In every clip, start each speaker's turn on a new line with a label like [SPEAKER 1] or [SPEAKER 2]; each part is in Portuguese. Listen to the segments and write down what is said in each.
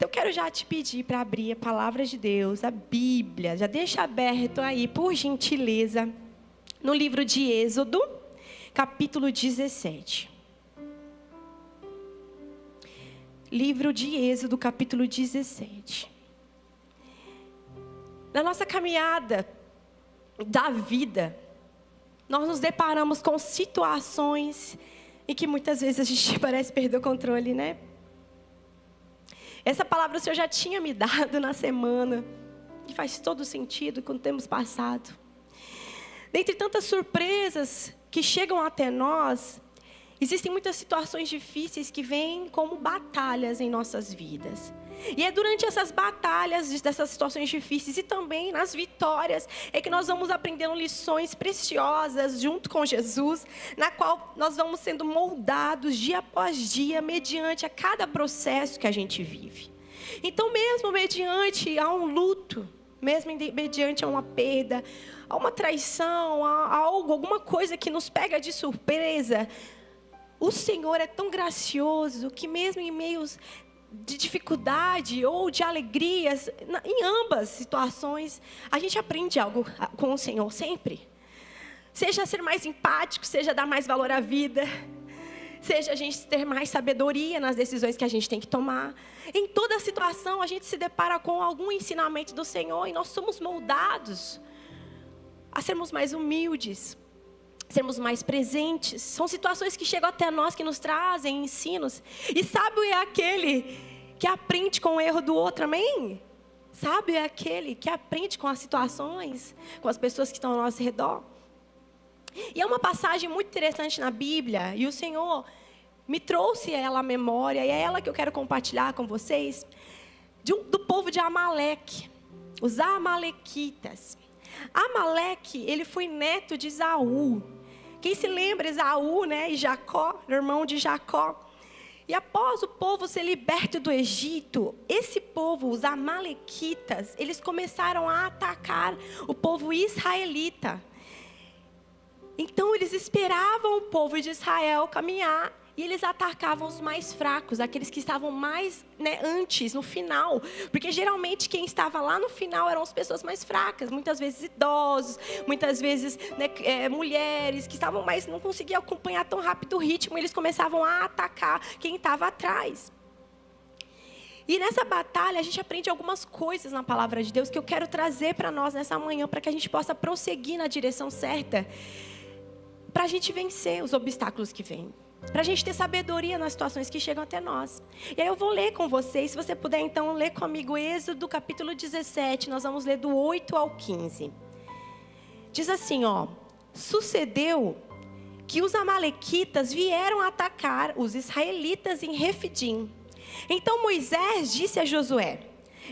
[SPEAKER 1] Então, eu quero já te pedir para abrir a palavra de Deus, a Bíblia. Já deixa aberto aí, por gentileza, no livro de Êxodo, capítulo 17. Livro de Êxodo, capítulo 17. Na nossa caminhada da vida, nós nos deparamos com situações em que muitas vezes a gente parece perder o controle, né? Essa palavra o Senhor já tinha me dado na semana, e faz todo sentido com o que temos passado. Dentre tantas surpresas que chegam até nós, existem muitas situações difíceis que vêm como batalhas em nossas vidas. E é durante essas batalhas, dessas situações difíceis e também nas vitórias, é que nós vamos aprendendo lições preciosas junto com Jesus, na qual nós vamos sendo moldados dia após dia, mediante a cada processo que a gente vive. Então, mesmo mediante a um luto, mesmo mediante a uma perda, a uma traição, a algo, alguma coisa que nos pega de surpresa, o Senhor é tão gracioso que mesmo em meios de dificuldade ou de alegrias, em ambas situações, a gente aprende algo com o Senhor sempre. Seja ser mais empático, seja dar mais valor à vida, seja a gente ter mais sabedoria nas decisões que a gente tem que tomar. Em toda situação, a gente se depara com algum ensinamento do Senhor e nós somos moldados a sermos mais humildes, sermos mais presentes. São situações que chegam até nós, que nos trazem ensinos. E sábio é aquele que aprende com o erro do outro, amém? Sábio é aquele que aprende com as situações, com as pessoas que estão ao nosso redor. E é uma passagem muito interessante na Bíblia, e o Senhor me trouxe ela à memória, e é ela que eu quero compartilhar com vocês, do povo de Amaleque, os amalequitas. Amaleque, ele foi neto de Esaú. Quem se lembra, Esaú, né, e Jacó, irmão de Jacó. E após o povo ser liberto do Egito, esse povo, os amalequitas, eles começaram a atacar o povo israelita. Então eles esperavam o povo de Israel caminhar e eles atacavam os mais fracos, aqueles que estavam mais, antes, no final. Porque geralmente quem estava lá no final eram as pessoas mais fracas, muitas vezes idosos, muitas vezes mulheres que estavam mais, não conseguiam acompanhar tão rápido o ritmo, eles começavam a atacar quem estava atrás. E nessa batalha a gente aprende algumas coisas na palavra de Deus que eu quero trazer para nós nessa manhã, para que a gente possa prosseguir na direção certa, para a gente vencer os obstáculos que vêm. Para a gente ter sabedoria nas situações que chegam até nós. E aí eu vou ler com vocês, se você puder então ler comigo Êxodo capítulo 17, nós vamos ler do 8 ao 15. Diz assim, sucedeu que os amalequitas vieram atacar os israelitas em Refidim. Então Moisés disse a Josué: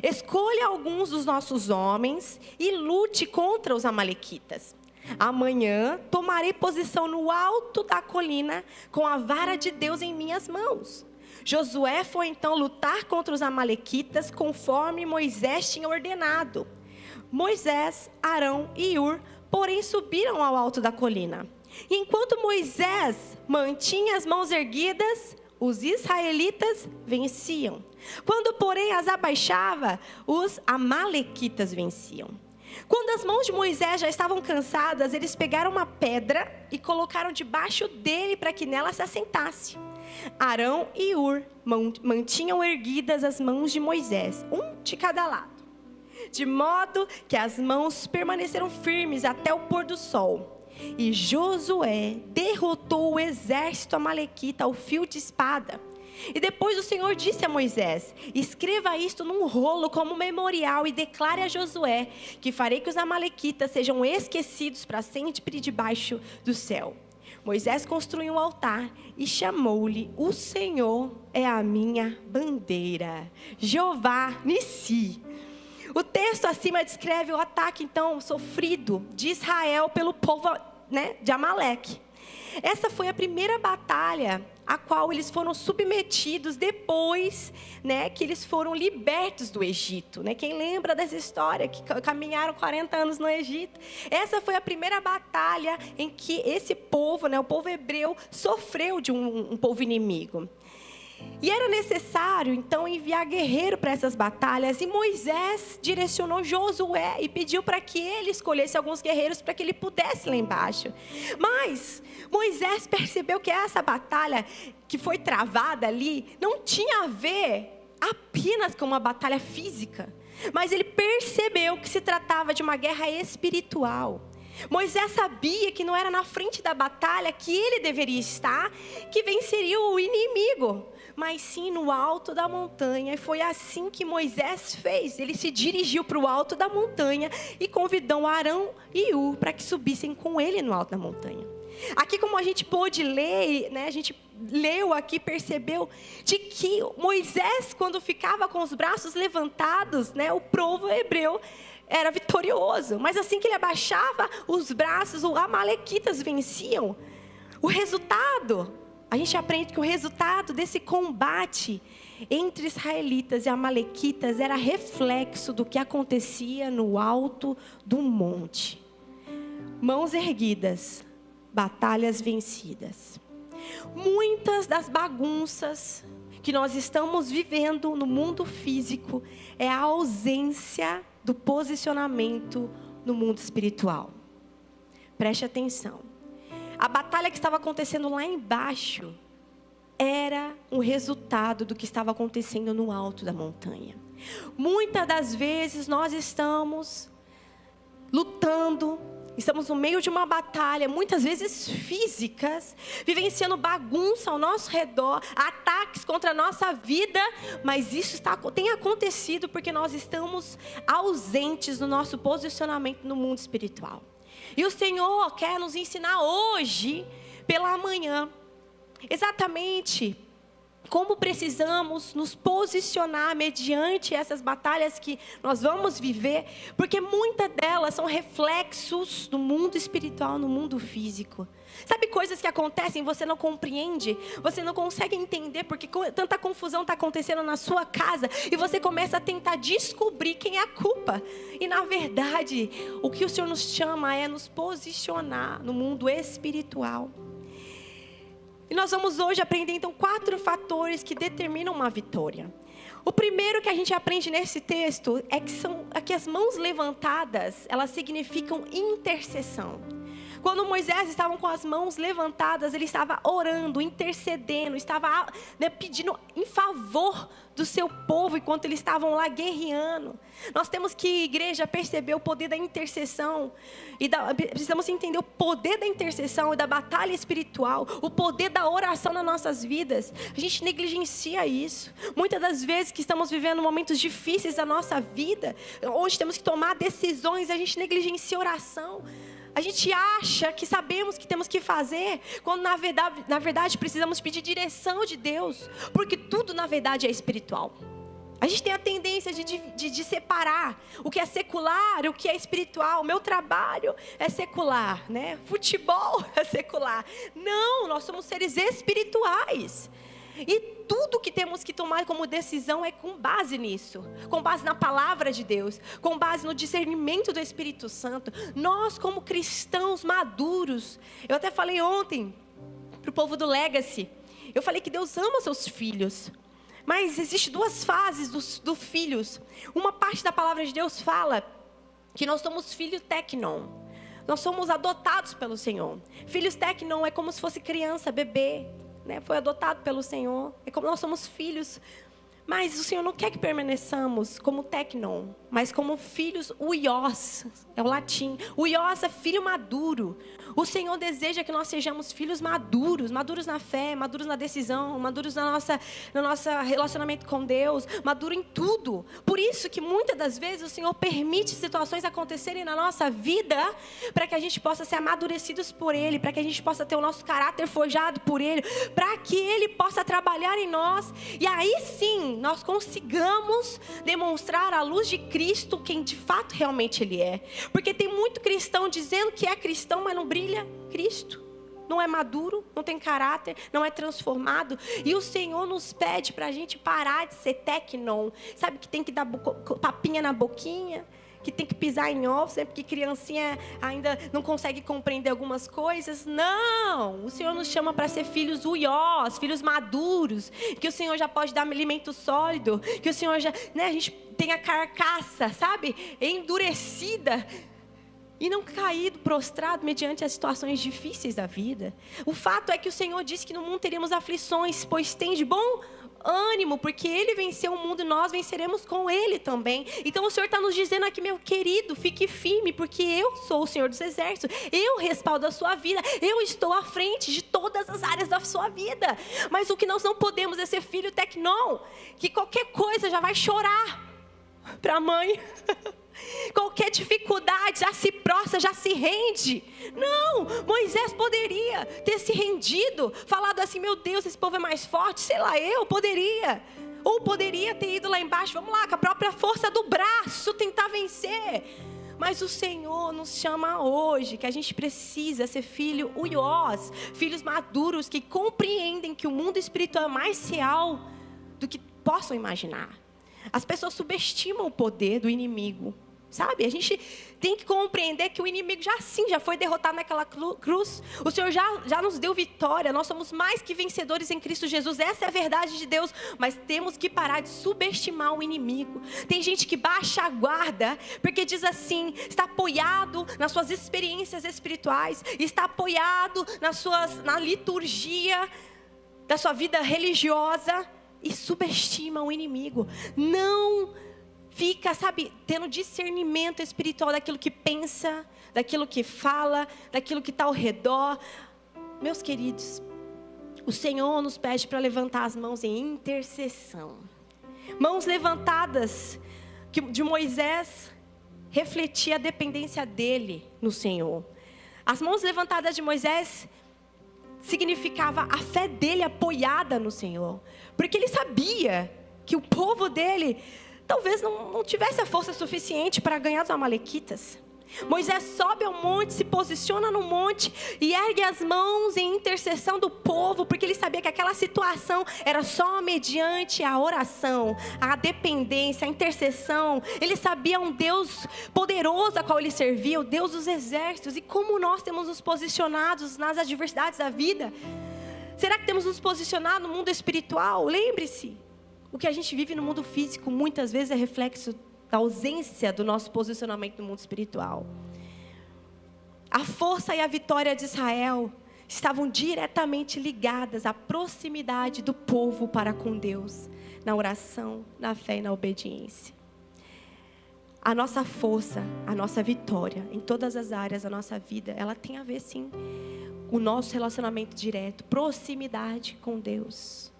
[SPEAKER 1] escolha alguns dos nossos homens e lute contra os amalequitas. Amanhã tomarei posição no alto da colina com a vara de Deus em minhas mãos. Josué foi então lutar contra os amalequitas conforme Moisés tinha ordenado. Moisés, Arão e Hur, porém, subiram ao alto da colina. E enquanto Moisés mantinha as mãos erguidas, os israelitas venciam. Quando, porém, as abaixava, os amalequitas venciam. Quando as mãos de Moisés já estavam cansadas, eles pegaram uma pedra e colocaram debaixo dele para que nela se assentasse. Arão e Hur mantinham erguidas as mãos de Moisés, um de cada lado, de modo que as mãos permaneceram firmes até o pôr do sol. E Josué derrotou o exército amalequita ao fio de espada. E depois o Senhor disse a Moisés: escreva isto num rolo como memorial e declare a Josué que farei que os amalequitas sejam esquecidos para sempre debaixo do céu. Moisés construiu um altar e chamou-lhe: o Senhor é a minha bandeira, Jeová Nissi. O texto acima descreve o ataque então sofrido de Israel pelo povo, de Amaleque. Essa foi a primeira batalha a qual eles foram submetidos depois, que eles foram libertos do Egito. Quem lembra dessa história, que caminharam 40 anos no Egito? Essa foi a primeira batalha em que esse povo, o povo hebreu, sofreu de um povo inimigo. E era necessário, então, enviar guerreiro para essas batalhas. E Moisés direcionou Josué e pediu para que ele escolhesse alguns guerreiros para que ele pudesse lá embaixo. Mas Moisés percebeu que essa batalha que foi travada ali não tinha a ver apenas com uma batalha física. Mas ele percebeu que se tratava de uma guerra espiritual. Moisés sabia que não era na frente da batalha que ele deveria estar, que venceria o inimigo, mas sim no alto da montanha. E foi assim que Moisés fez. Ele se dirigiu para o alto da montanha e convidou Arão e Ur para que subissem com ele no alto da montanha. Aqui, como a gente pôde ler, né, a gente leu aqui, percebeu de que Moisés, quando ficava com os braços levantados, né, o povo hebreu era vitorioso. Mas assim que ele abaixava os braços, os amalequitas venciam. O resultado, a gente aprende que o resultado desse combate entre israelitas e amalequitas era reflexo do que acontecia no alto do monte. Mãos erguidas, batalhas vencidas. Muitas das bagunças que nós estamos vivendo no mundo físico é a ausência do posicionamento no mundo espiritual. Preste atenção. A batalha que estava acontecendo lá embaixo era um resultado do que estava acontecendo no alto da montanha. Muitas das vezes nós estamos lutando, estamos no meio de uma batalha, muitas vezes físicas, vivenciando bagunça ao nosso redor, ataques contra a nossa vida, mas isso tem acontecido porque nós estamos ausentes no nosso posicionamento no mundo espiritual. E o Senhor quer nos ensinar hoje, pela manhã, exatamente como precisamos nos posicionar mediante essas batalhas que nós vamos viver, porque muitas delas são reflexos do mundo espiritual no mundo físico. Sabe, coisas que acontecem, você não compreende, você não consegue entender porque tanta confusão está acontecendo na sua casa e você começa a tentar descobrir quem é a culpa. E na verdade, o que o Senhor nos chama é nos posicionar no mundo espiritual. E nós vamos hoje aprender então 4 fatores que determinam uma vitória. O primeiro que a gente aprende nesse texto é que as mãos levantadas, elas significam intercessão. Quando Moisés estava com as mãos levantadas, ele estava orando, intercedendo, estava pedindo em favor do seu povo enquanto eles estavam lá guerreando. Nós temos que, igreja, perceber o poder da intercessão. Precisamos entender o poder da intercessão e da batalha espiritual, o poder da oração nas nossas vidas. A gente negligencia isso. Muitas das vezes que estamos vivendo momentos difíceis da nossa vida, onde temos que tomar decisões, a gente negligencia a oração. A gente acha que sabemos o que temos que fazer, quando na verdade precisamos pedir direção de Deus, porque tudo na verdade é espiritual. A gente tem a tendência de separar o que é secular, o que é espiritual. O meu trabalho é secular, né? Futebol é secular. Não, nós somos seres espirituais. E tudo que temos que tomar como decisão é com base nisso, com base na palavra de Deus, com base no discernimento do Espírito Santo. Nós, como cristãos maduros, eu até falei ontem para o povo do Legacy, eu falei que Deus ama seus filhos, mas existem 2 fases dos filhos. Uma parte da palavra de Deus fala que nós somos filhos tecnon, nós somos adotados pelo Senhor. Filhos tecnon é como se fosse criança, bebê, né? Foi adotado pelo Senhor, é como nós somos filhos, mas o Senhor não quer que permaneçamos como tecnon, mas como filhos uios, é o latim, uios é filho maduro. O Senhor deseja que nós sejamos filhos maduros, maduros na fé, maduros na decisão, maduros no nosso relacionamento com Deus, maduro em tudo. Por isso que muitas das vezes o Senhor permite situações acontecerem na nossa vida, para que a gente possa ser amadurecidos por Ele, para que a gente possa ter o nosso caráter forjado por Ele, para que Ele possa trabalhar em nós, e aí sim, nós consigamos demonstrar à luz de Cristo quem de fato realmente Ele é. Porque tem muito cristão dizendo que é cristão, mas não brilha Cristo. Não é maduro, não tem caráter, não é transformado. E o Senhor nos pede para a gente parar de ser tecnon. Sabe que tem que dar papinha na boquinha? que tem que pisar em ovos, né? Porque criancinha ainda não consegue compreender algumas coisas. Não, o Senhor nos chama para ser filhos uiós, filhos maduros, que o Senhor já pode dar alimento sólido, que o Senhor já, né, a gente tem a carcaça, sabe, endurecida, e não caído, prostrado, mediante as situações difíceis da vida. O fato é que o Senhor disse que no mundo teríamos aflições, pois tem de bom ânimo, porque Ele venceu o mundo e nós venceremos com Ele também. Então o Senhor está nos dizendo aqui, meu querido, fique firme, porque eu sou o Senhor dos Exércitos, eu respaldo a sua vida, eu estou à frente de todas as áreas da sua vida. Mas o que nós não podemos é ser filho tecnon, que qualquer coisa já vai chorar para a mãe. Qualquer dificuldade já se prostra, já se rende. Não, Moisés poderia ter se rendido, falado assim, meu Deus, esse povo é mais forte, sei lá, eu poderia. Ou poderia ter ido lá embaixo, vamos lá, com a própria força do braço, tentar vencer. Mas o Senhor nos chama hoje, que a gente precisa ser filho uiós, filhos maduros, que compreendem que o mundo espiritual é mais real do que possam imaginar. As pessoas subestimam o poder do inimigo, sabe? A gente tem que compreender que o inimigo já foi derrotado naquela cruz. O Senhor já nos deu vitória. Nós somos mais que vencedores em Cristo Jesus. Essa é a verdade de Deus. Mas temos que parar de subestimar o inimigo. Tem gente que baixa a guarda, porque diz assim, está apoiado nas suas experiências espirituais, está apoiado na liturgia da sua vida religiosa, e subestima o inimigo. Não fica, sabe, tendo discernimento espiritual daquilo que pensa, daquilo que fala, daquilo que está ao redor. Meus queridos, o Senhor nos pede para levantar as mãos em intercessão. Mãos levantadas, que de Moisés refletia a dependência dele no Senhor. As mãos levantadas de Moisés significava a fé dele apoiada no Senhor, porque ele sabia que o povo dele talvez não tivesse a força suficiente para ganhar os amalequitas. Moisés sobe ao monte, se posiciona no monte e ergue as mãos em intercessão do povo, porque ele sabia que aquela situação era só mediante a oração, a dependência, a intercessão. Ele sabia um Deus poderoso a qual ele servia, o Deus dos exércitos. E como nós temos nos posicionados nas adversidades da vida? Será que temos nos posicionado no mundo espiritual? Lembre-se, o que a gente vive no mundo físico muitas vezes é reflexo da ausência do nosso posicionamento no mundo espiritual. A força e a vitória de Israel estavam diretamente ligadas à proximidade do povo para com Deus, na oração, na fé e na obediência. A nossa força, a nossa vitória, em todas as áreas da nossa vida, ela tem a ver sim, com o nosso relacionamento direto, proximidade com Deus.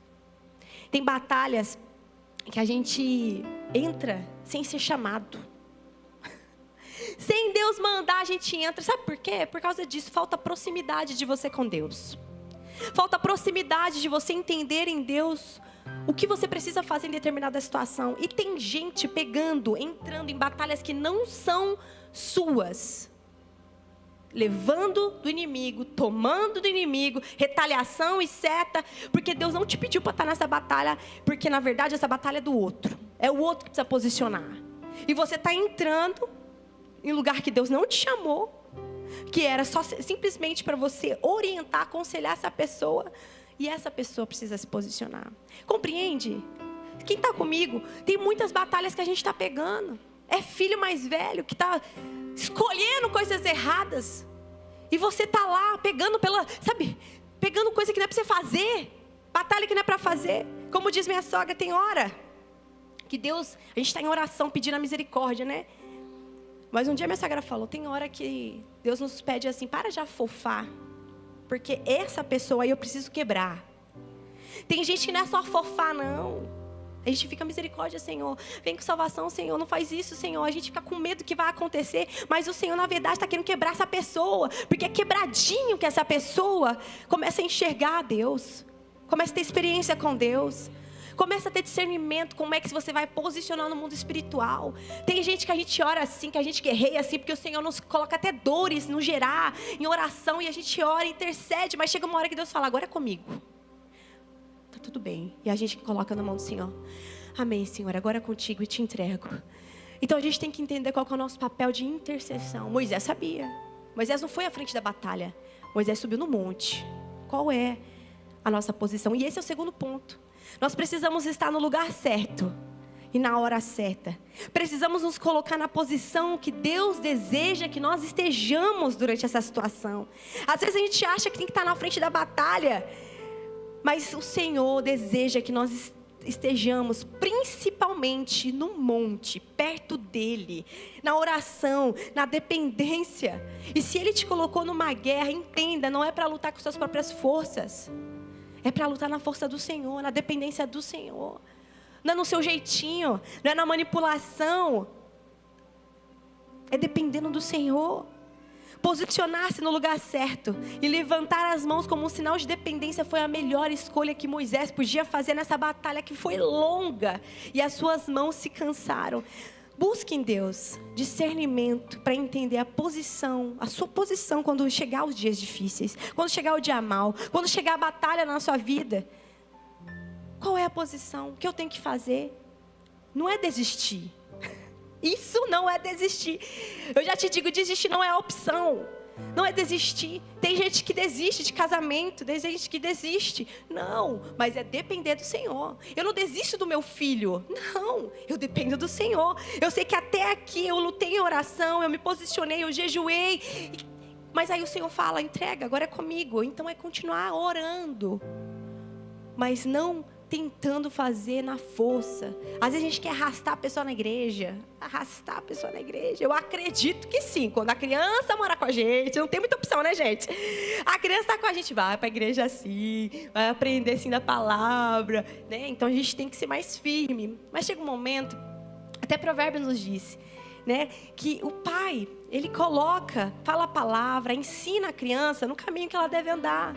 [SPEAKER 1] Tem batalhas que a gente entra sem ser chamado. Sem Deus mandar, a gente entra. Sabe por quê? Por causa disso, falta proximidade de você com Deus. Falta proximidade de você entender em Deus o que você precisa fazer em determinada situação. E tem gente entrando em batalhas que não são suas. Levando do inimigo, tomando do inimigo, retaliação e seta, porque Deus não te pediu para estar nessa batalha, porque na verdade essa batalha é do outro, é o outro que precisa posicionar, e você está entrando em lugar que Deus não te chamou, que era só simplesmente para você orientar, aconselhar essa pessoa, e essa pessoa precisa se posicionar. Compreende? Quem está comigo? Tem muitas batalhas que a gente está pegando. É filho mais velho que está escolhendo coisas erradas. E você está lá pegando pegando coisa que não é para você fazer. Batalha que não é para fazer. Como diz minha sogra, tem hora que Deus, a gente está em oração pedindo a misericórdia, né? Mas um dia minha sogra falou, tem hora que Deus nos pede assim, para de afofar. Porque essa pessoa aí eu preciso quebrar. Tem gente que não é só afofar, não. A gente fica, misericórdia, Senhor. Vem com salvação, Senhor. Não faz isso, Senhor. A gente fica com medo que vai acontecer. Mas o Senhor, na verdade, está querendo quebrar essa pessoa. Porque é quebradinho que essa pessoa começa a enxergar a Deus. Começa a ter experiência com Deus. Começa a ter discernimento. Como é que você vai posicionar no mundo espiritual. Tem gente que a gente ora assim, que a gente guerreia assim. Porque o Senhor nos coloca até dores no gerar, em oração. E a gente ora, intercede. Mas chega uma hora que Deus fala, agora é comigo. Tudo bem, e a gente coloca na mão do Senhor, amém, Senhor, agora é contigo e te entrego. Então a gente tem que entender qual que é o nosso papel de intercessão. Moisés sabia. Moisés não foi à frente da batalha. Moisés subiu no monte. Qual é a nossa posição? E esse é o segundo ponto. Nós precisamos estar no lugar certo e na hora certa. Precisamos nos colocar na posição que Deus deseja que nós estejamos durante essa situação. Às vezes a gente acha que tem que estar na frente da batalha, mas o Senhor deseja que nós estejamos principalmente no monte, perto dele, na oração, na dependência. E se ele te colocou numa guerra, entenda, não é para lutar com suas próprias forças, é para lutar na força do Senhor, na dependência do Senhor. Não é no seu jeitinho, não é na manipulação, é dependendo do Senhor. Posicionar-se no lugar certo e levantar as mãos como um sinal de dependência foi a melhor escolha que Moisés podia fazer nessa batalha que foi longa e as suas mãos se cansaram. Busque em Deus discernimento para entender a sua posição quando chegar os dias difíceis, quando chegar o dia mau, quando chegar a batalha na sua vida. Qual é a posição? O que eu tenho que fazer? Não é desistir. Isso não é desistir. Eu já te digo, desistir não é opção. Não é desistir. Tem gente que desiste de casamento, tem gente que desiste. Não, mas é depender do Senhor. Eu não desisto do meu filho. Não, eu dependo do Senhor. Eu sei que até aqui eu lutei em oração, eu me posicionei, eu jejuei. Mas aí o Senhor fala, entrega, agora é comigo. Então é continuar orando. Mas não tentando fazer na força. Às vezes a gente quer arrastar a pessoa na igreja. Arrastar a pessoa na igreja. Eu acredito que sim. Quando a criança mora com a gente, não tem muita opção, né, gente? A criança está com a gente, vai para a igreja assim, vai aprender assim da palavra, né? Então a gente tem que ser mais firme. Mas chega um momento, até Provérbios nos diz, né, que o pai, ele fala a palavra, ensina a criança no caminho que ela deve andar.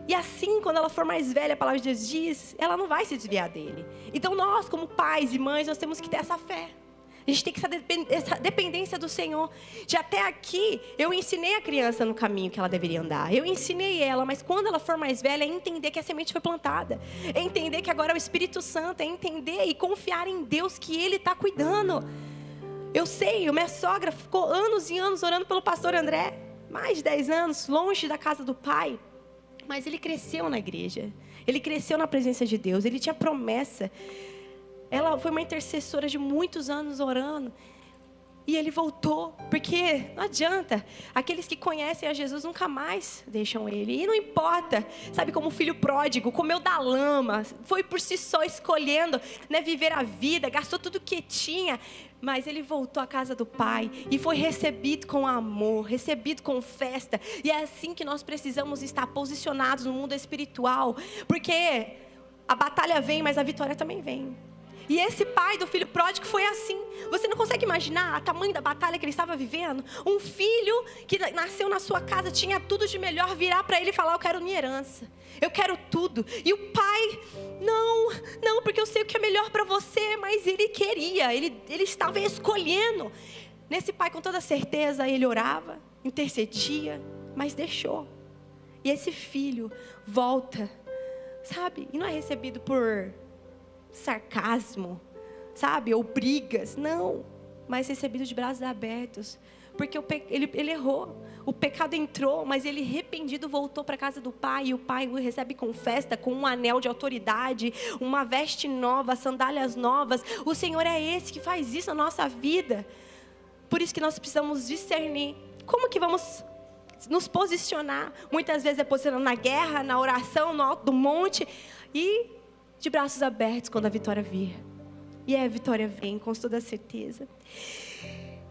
[SPEAKER 1] E assim, quando ela for mais velha, a palavra de Deus diz, ela não vai se desviar dele. Então nós, como pais e mães, nós temos que ter essa fé. A gente tem que ter essa dependência do Senhor. De até aqui, eu ensinei a criança no caminho que ela deveria andar. Eu ensinei ela, mas quando ela for mais velha, é entender que a semente foi plantada. É entender que agora é o Espírito Santo. É entender e confiar em Deus que Ele está cuidando. Eu sei, minha sogra ficou anos e anos orando pelo pastor André. Mais de 10 anos, longe da casa do pai. Mas ele cresceu na igreja. Ele cresceu na presença de Deus. Ele tinha promessa. Ela foi uma intercessora de muitos anos orando. E ele voltou. Porque não adianta. Aqueles que conhecem a Jesus nunca mais deixam ele. E não importa. Sabe, como o filho pródigo, comeu da lama. Foi por si só escolhendo, né, viver a vida. Gastou tudo que tinha. Mas ele voltou à casa do pai e foi recebido com amor, recebido com festa. E é assim que nós precisamos estar posicionados no mundo espiritual. Porque a batalha vem, mas a vitória também vem. E esse pai do filho pródigo foi assim. Você não consegue imaginar o tamanho da batalha que ele estava vivendo? Um filho que nasceu na sua casa, tinha tudo de melhor, virar para ele e falar, eu quero minha herança. Eu quero tudo. E o pai, não, porque eu sei o que é melhor para você. Mas ele queria, ele estava escolhendo. Nesse pai, com toda certeza, ele orava, intercedia, mas deixou. E esse filho volta, sabe? E não é recebido por sarcasmo, sabe? Ou brigas, não. Mas recebido de braços abertos. Porque ele errou. O pecado entrou, mas ele arrependido voltou para a casa do pai. E o pai o recebe com festa, com um anel de autoridade, uma veste nova, sandálias novas. O Senhor é esse que faz isso na nossa vida. Por isso que nós precisamos discernir. Como que vamos nos posicionar? Muitas vezes é posicionando na guerra, na oração, no alto do monte. E de braços abertos quando a vitória vir. E a vitória vem com toda certeza.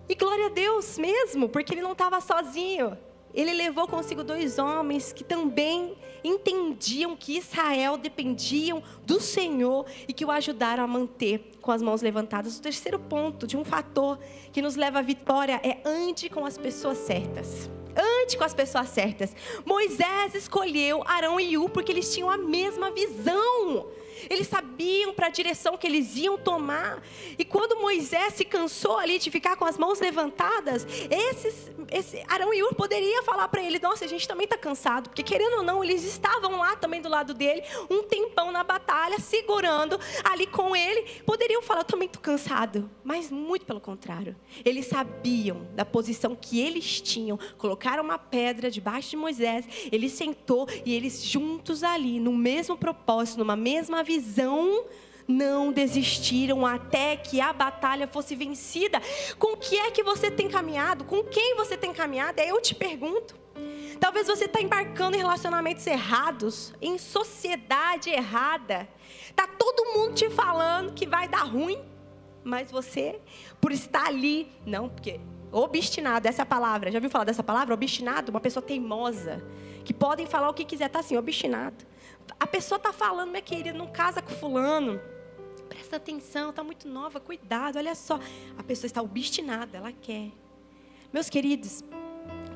[SPEAKER 1] E glória a Deus mesmo, porque ele não estava sozinho. Ele levou consigo 2 homens que também entendiam que Israel dependiam do Senhor e que o ajudaram a manter com as mãos levantadas. O terceiro ponto de um fator que nos leva à vitória é ande com as pessoas certas. Ande com as pessoas certas. Moisés escolheu Arão e Hu porque eles tinham a mesma visão. Eles sabiam sabiam para a direção que eles iam tomar. E quando Moisés se cansou ali de ficar com as mãos levantadas, Arão e Hur poderia falar para ele: nossa, a gente também está cansado, porque querendo ou não, eles estavam lá também do lado dele, um tempão na batalha, segurando ali com ele. Poderiam falar: eu também estou cansado. Mas muito pelo contrário, eles sabiam da posição que eles tinham. Colocaram uma pedra debaixo de Moisés, ele sentou e eles juntos ali, no mesmo propósito, numa mesma visão, não desistiram até que a batalha fosse vencida. Com o que é que você tem caminhado? Com quem você tem caminhado? Eu te pergunto. Talvez você está embarcando em relacionamentos errados, em sociedade errada. Está todo mundo te falando que vai dar ruim, mas você, por estar ali, não, porque obstinado, essa é a palavra. Já ouviu falar dessa palavra? Obstinado, uma pessoa teimosa, que podem falar o que quiser, está assim, obstinado. A pessoa está falando: minha querida, não casa com fulano, presta atenção, está muito nova, cuidado, olha só. A pessoa está obstinada, ela quer. Meus queridos,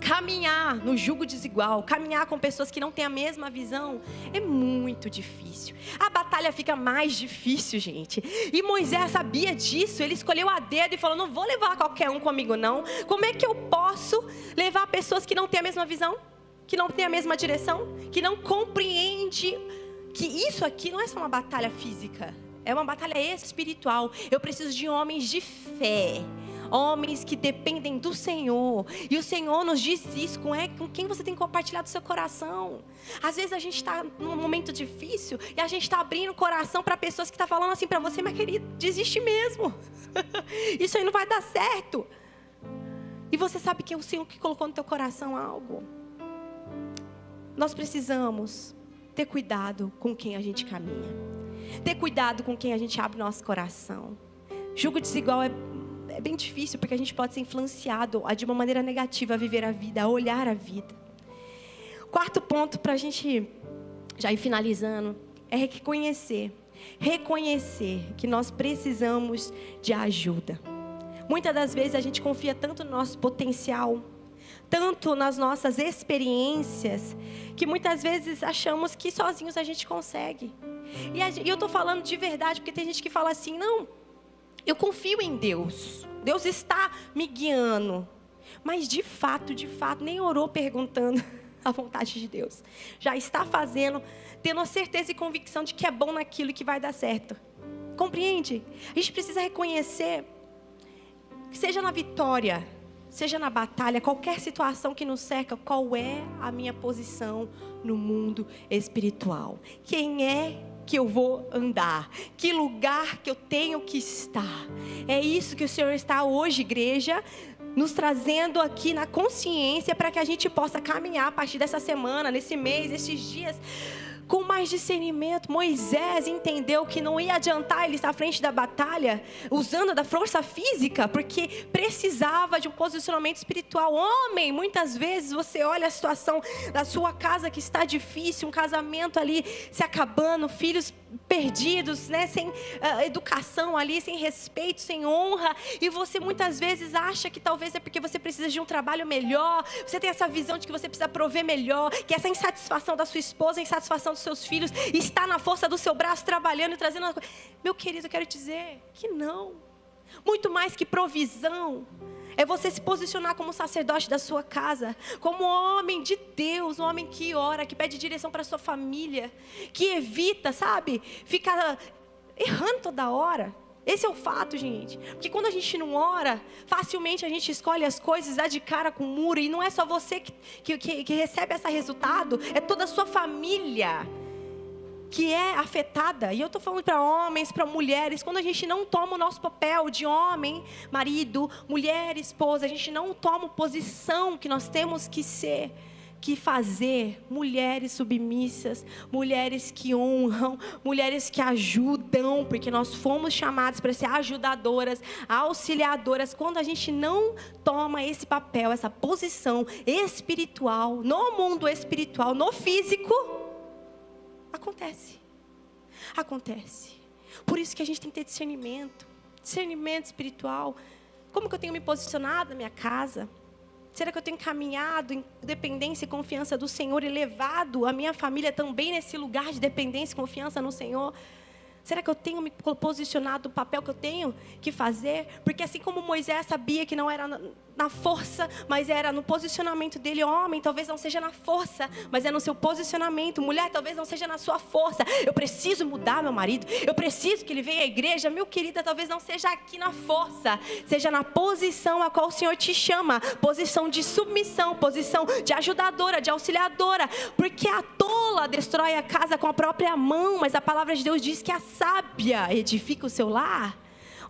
[SPEAKER 1] caminhar no jugo desigual, caminhar com pessoas que não têm a mesma visão, é muito difícil. A batalha fica mais difícil, gente. E Moisés sabia disso. Ele escolheu a dedo e falou: não vou levar qualquer um comigo, não. Como é que eu posso levar pessoas que não têm a mesma visão? Que não têm a mesma direção? Que não compreende que isso aqui não é só uma batalha física. É uma batalha espiritual. Eu preciso de homens de fé. Homens que dependem do Senhor. E o Senhor nos diz isso: com quem você tem compartilhado o seu coração. Às vezes a gente está num momento difícil e a gente está abrindo o coração para pessoas que estão falando assim para você: mas querido, desiste mesmo. Isso aí não vai dar certo. E você sabe que é o Senhor que colocou no teu coração algo. Nós precisamos ter cuidado com quem a gente caminha. Ter cuidado com quem a gente abre nosso coração. Jugo desigual é bem difícil, porque a gente pode ser influenciado de uma maneira negativa a viver a vida, a olhar a vida. Quarto ponto, para a gente já ir finalizando, é reconhecer que nós precisamos de ajuda. Muitas das vezes a gente confia tanto no nosso potencial, tanto nas nossas experiências, que muitas vezes achamos que sozinhos a gente consegue. E eu estou falando de verdade, porque tem gente que fala assim: não, eu confio em Deus, Deus está me guiando. Mas de fato, nem orou perguntando a vontade de Deus. Já está fazendo, tendo a certeza e convicção de que é bom naquilo e que vai dar certo. Compreende? A gente precisa reconhecer, que seja na vitória, seja na batalha, qualquer situação que nos cerca, qual é a minha posição no mundo espiritual? Quem é que eu vou andar? Que lugar que eu tenho que estar? É isso que o Senhor está hoje, igreja, nos trazendo aqui na consciência, para que a gente possa caminhar a partir dessa semana, nesse mês, esses dias, com mais discernimento. Moisés entendeu que não ia adiantar ele estar à frente da batalha usando da força física, porque precisava de um posicionamento espiritual. Homem, muitas vezes você olha a situação da sua casa que está difícil, um casamento ali se acabando, filhos perdidos, né, sem educação ali, sem respeito, sem honra, e você muitas vezes acha que talvez é porque você precisa de um trabalho melhor, você tem essa visão de que você precisa prover melhor, que essa insatisfação da sua esposa, a insatisfação dos seus filhos está na força do seu braço trabalhando e trazendo uma coisa. Meu querido, eu quero dizer que não. Muito mais que provisão é você se posicionar como sacerdote da sua casa, como homem de Deus, um homem que ora, que pede direção para a sua família, que evita, sabe, ficar errando toda hora. Esse é o fato, gente. Porque quando a gente não ora, facilmente a gente escolhe as coisas, dá de cara com o muro. E não é só você que recebe esse resultado, é toda a sua família que é afetada. E eu estou falando para homens, para mulheres. Quando a gente não toma o nosso papel de homem, marido, mulher, esposa, a gente não toma a posição que nós temos que ser, que fazer, mulheres submissas, mulheres que honram, mulheres que ajudam, porque nós fomos chamados para ser ajudadoras, auxiliadoras. Quando a gente não toma esse papel, essa posição espiritual, no mundo espiritual, no físico, acontece. Por isso que a gente tem que ter discernimento espiritual. Como que eu tenho me posicionado na minha casa? Será que eu tenho caminhado em dependência e confiança do Senhor e levado a minha família também nesse lugar de dependência e confiança no Senhor? Será que eu tenho me posicionado no papel que eu tenho que fazer? Porque assim como Moisés sabia que não era na força, mas era no posicionamento dele. Homem, talvez não seja na força, mas é no seu posicionamento. Mulher, talvez não seja na sua força. Eu preciso mudar meu marido. Eu preciso que ele venha à igreja. Meu querida, talvez não seja aqui na força. Seja na posição a qual o Senhor te chama. Posição de submissão, posição de ajudadora, de auxiliadora. Porque a tola destrói a casa com a própria mão, mas a palavra de Deus diz que a sábia edifica o seu lar.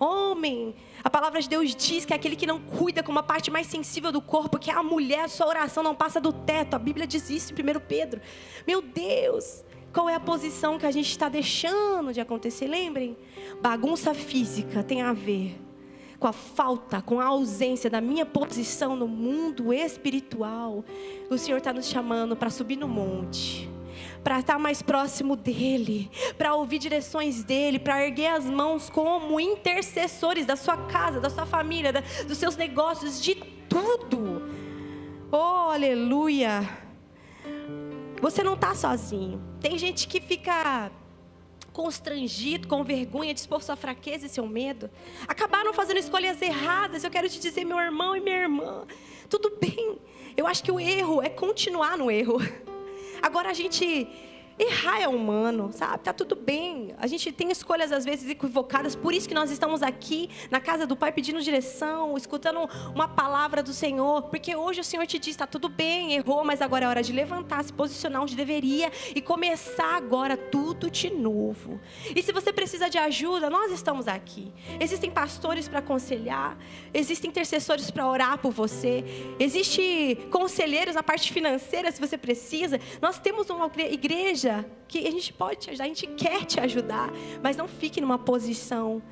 [SPEAKER 1] Homem, a palavra de Deus diz que é aquele que não cuida com uma parte mais sensível do corpo, que é a mulher, sua oração não passa do teto. A Bíblia diz isso em 1 Pedro. Meu Deus, qual é a posição que a gente está deixando de acontecer? Lembrem, bagunça física tem a ver com a falta, com a ausência da minha posição no mundo espiritual. O Senhor está nos chamando para subir no monte, para estar mais próximo dEle, para ouvir direções dEle, para erguer as mãos como intercessores da sua casa, da sua família, dos seus negócios, de tudo. Oh, aleluia! Você não está sozinho. Tem gente que fica constrangido, com vergonha de expor sua fraqueza e seu medo. Acabaram fazendo escolhas erradas. Eu quero te dizer, meu irmão e minha irmã, tudo bem. Eu acho que o erro é continuar no erro. Agora a gente errar é humano, sabe? Tá tudo bem. A gente tem escolhas às vezes equivocadas. Por isso que nós estamos aqui na casa do Pai pedindo direção, escutando uma palavra do Senhor. Porque hoje o Senhor te diz, tá tudo bem, errou, mas agora é hora de levantar, se posicionar onde deveria e começar agora tudo de novo. E se você precisa de ajuda, nós estamos aqui. Existem pastores para aconselhar, existem intercessores para orar por você, existem conselheiros na parte financeira se você precisa. Nós temos uma igreja que a gente pode te ajudar, a gente quer te ajudar, mas não fique numa posição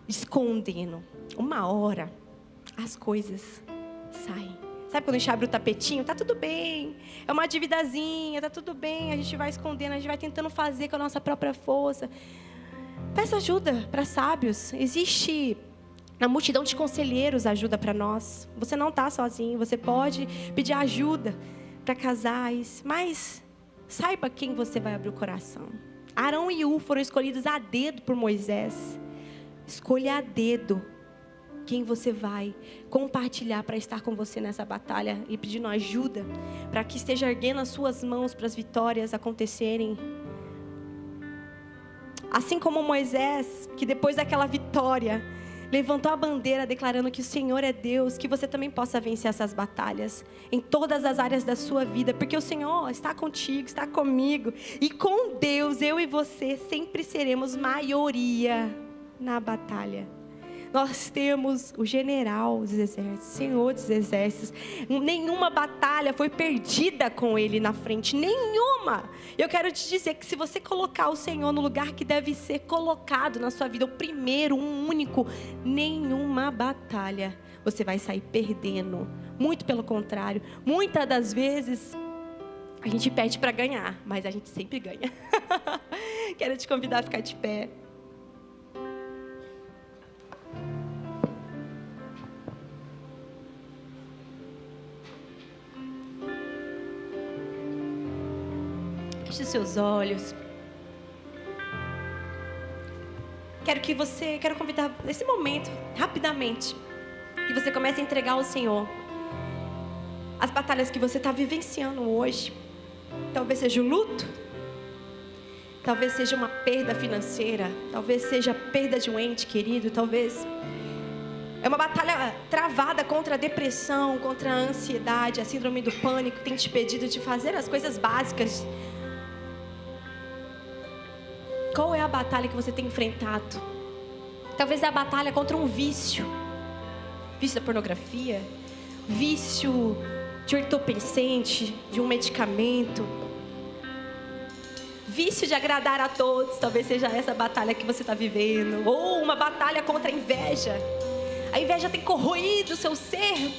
[SPEAKER 1] escondendo. Uma hora as coisas saem. Sabe quando a gente abre o tapetinho? Tá tudo bem, é uma dívidazinha, tá tudo bem, a gente vai escondendo, a gente vai tentando fazer com a nossa própria força. Peça ajuda para sábios. Existe na multidão de conselheiros ajuda para nós. Você não está sozinho, você pode pedir ajuda para casais, mas saiba quem você vai abrir o coração. Arão e Ur foram escolhidos a dedo por Moisés. Escolha a dedo quem você vai compartilhar para estar com você nessa batalha e pedindo ajuda, para que esteja erguendo as suas mãos para as vitórias acontecerem. Assim como Moisés, que depois daquela vitória levantou a bandeira declarando que o Senhor é Deus, que você também possa vencer essas batalhas em todas as áreas da sua vida, porque o Senhor está contigo, está comigo, e com Deus, eu e você sempre seremos maioria na batalha. Nós temos o general dos exércitos, Senhor dos exércitos. Nenhuma batalha foi perdida com Ele na frente, nenhuma. Eu quero te dizer que se você colocar o Senhor no lugar que deve ser colocado na sua vida, o primeiro, um único, nenhuma batalha você vai sair perdendo. Muito pelo contrário, muitas das vezes a gente pede para ganhar, mas a gente sempre ganha. Quero te convidar a ficar de pé. Feche os seus olhos. Quero convidar nesse momento, rapidamente, que você comece a entregar ao Senhor as batalhas que você está vivenciando hoje. Talvez seja o luto, talvez seja uma perda financeira, talvez seja a perda de um ente querido, talvez é uma batalha travada contra a depressão, contra a ansiedade, a síndrome do pânico, tem te pedido de fazer as coisas básicas. Qual é a batalha que você tem enfrentado? Talvez é a batalha contra um vício. Vício da pornografia, vício de entorpecente, de um medicamento, vício de agradar a todos. Talvez seja essa batalha que você está vivendo. Ou uma batalha contra a inveja. A inveja tem corroído o seu ser.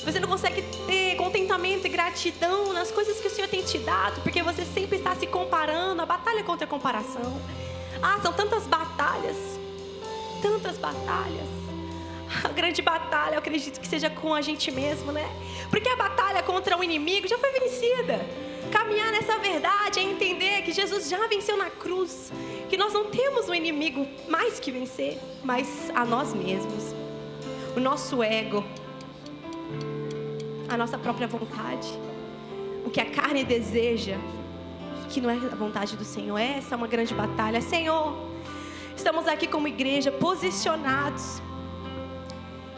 [SPEAKER 1] Você não consegue ter contentamento e gratidão nas coisas que o Senhor tem te dado, porque você sempre está se comparando. A batalha contra a comparação. São tantas batalhas. Tantas batalhas. A grande batalha, eu acredito que seja com a gente mesmo, né? Porque a batalha contra o inimigo já foi vencida. Caminhar nessa verdade é entender que Jesus já venceu na cruz, que nós não temos um inimigo mais que vencer, mas a nós mesmos, o nosso ego, a nossa própria vontade, o que a carne deseja, que não é a vontade do Senhor. Essa é uma grande batalha. Senhor, estamos aqui como igreja, posicionados.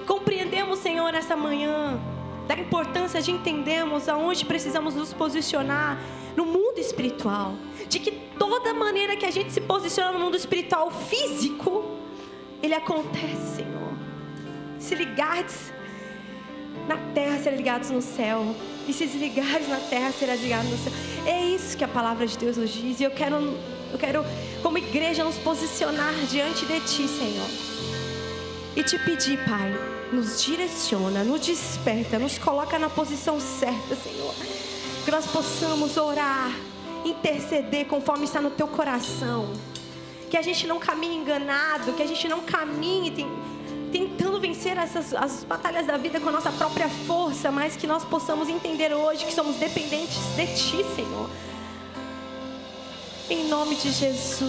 [SPEAKER 1] Compreendemos, Senhor, nessa manhã, da importância de entendermos aonde precisamos nos posicionar no mundo espiritual. De que toda maneira que a gente se posiciona no mundo espiritual físico, ele acontece, Senhor. Se ligares na terra, serão ligados no céu. E se desligares na terra, será desligado no céu. É isso que a palavra de Deus nos diz. E eu quero, como igreja, nos posicionar diante de Ti, Senhor. E te pedir, Pai, nos direciona, nos desperta, nos coloca na posição certa, Senhor. Que nós possamos orar, interceder conforme está no Teu coração. Que a gente não caminhe enganado, que a gente não caminhe tentando vencer as batalhas da vida com a nossa própria força, mas que nós possamos entender hoje que somos dependentes de Ti, Senhor. Em nome de Jesus.